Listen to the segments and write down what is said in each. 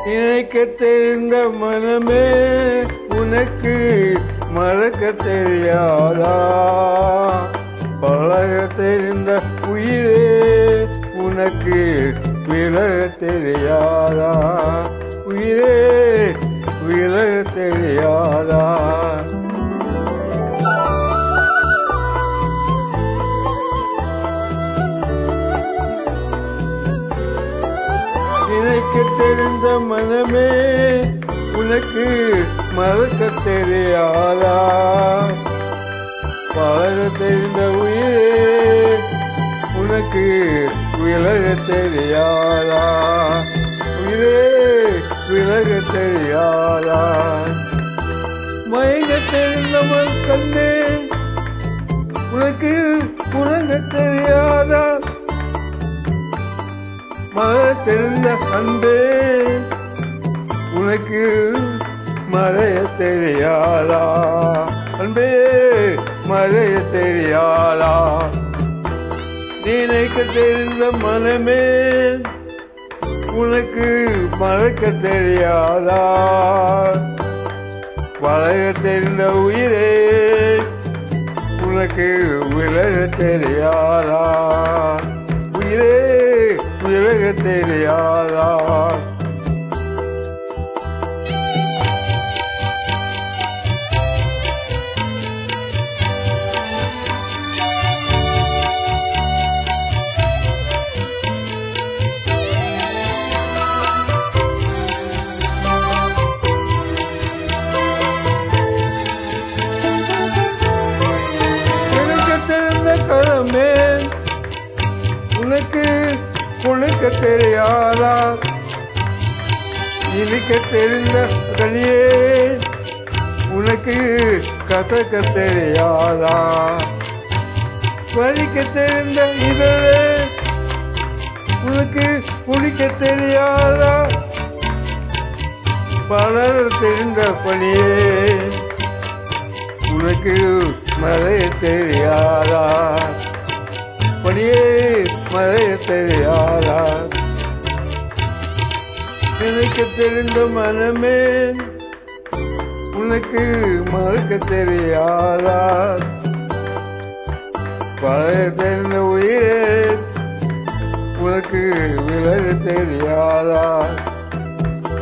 நினைக்க தெரிந்த மனமே உனக்கு மறக்க தெரியாதா? பழக தெரிந்த உயிரே உனக்கு விலக தெரியாதா? உயிரே விலக தெரியாதா? நினைக்க தெரிந்த மனமே உனக்கு மறக்க தெரியாதா? பழக தெரிந்த உயிரே உனக்கு விலக தெரியாதா? உயிரே விலக தெரியாதா? மயங்க தெரிந்தவன் கண்ணே உனக்கு உறங்க தெரியாதா? மற தெரிந்த அன்பே உனக்கு மறைய தெரியாதா? அன்பே மறைய தெரியாதா? நினைக்க தெரிந்த மனமே உனக்கு மறக்க தெரியாதா? பழக தெரிந்த உயிரே உனக்கு விலக தெரியாதா? உயிரே விலக தெரியாதா? தெரிந்த கரமே உனக்கு குளிக்க தெரியாதா? இனிக்க தெரிந்த கனியே உனக்கு கசக்க தெரியாதா? வலிக்க தெரிந்த இதழே உனக்கு குளிக்க தெரியாதா? பலர் தெரிந்த பணியே உனக்கு மறைய தெரியாதா? பணியே மறைய தெரியாதா? நினைக்க தெரிந்த மனமே உனக்கு மறக்க தெரியாதா? பழைய தெரிந்த உயிரே உனக்கு விலக தெரியாதா?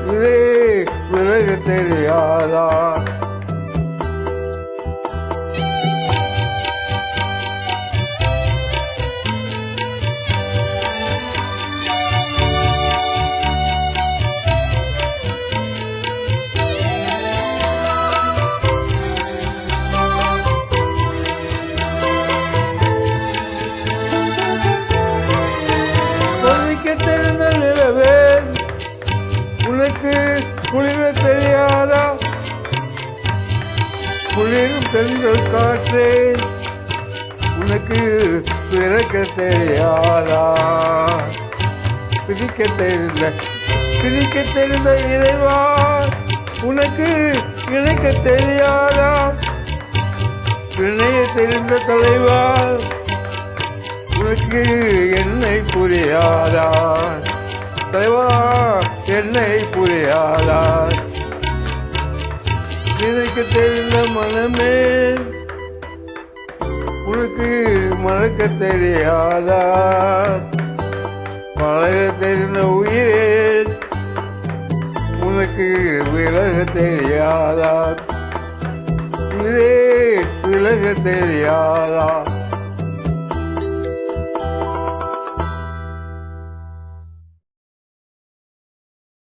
உயிரே விலக தெரியாதா? தெரிந்த நிலவே உனக்கு குளிர தெரியாதா? குளிரும் தென்றல் காற்றே உனக்கு பிறக்க தெரியாதா? பிரிக்க தெரிந்த இறைவா உனக்கு இணைக்க தெரியாதா? இணைய தெரிந்த தலைவா உனக்கு என்னை புரியாதா? தலைவா என்னை புரியாதா? நினைக்க தெரிந்த மனமே உனக்கு மறக்க தெரியாதா? பழக தெரிந்த உயிரே உனக்கு விலக தெரியாதா? உயிரே விலக தெரியாதா?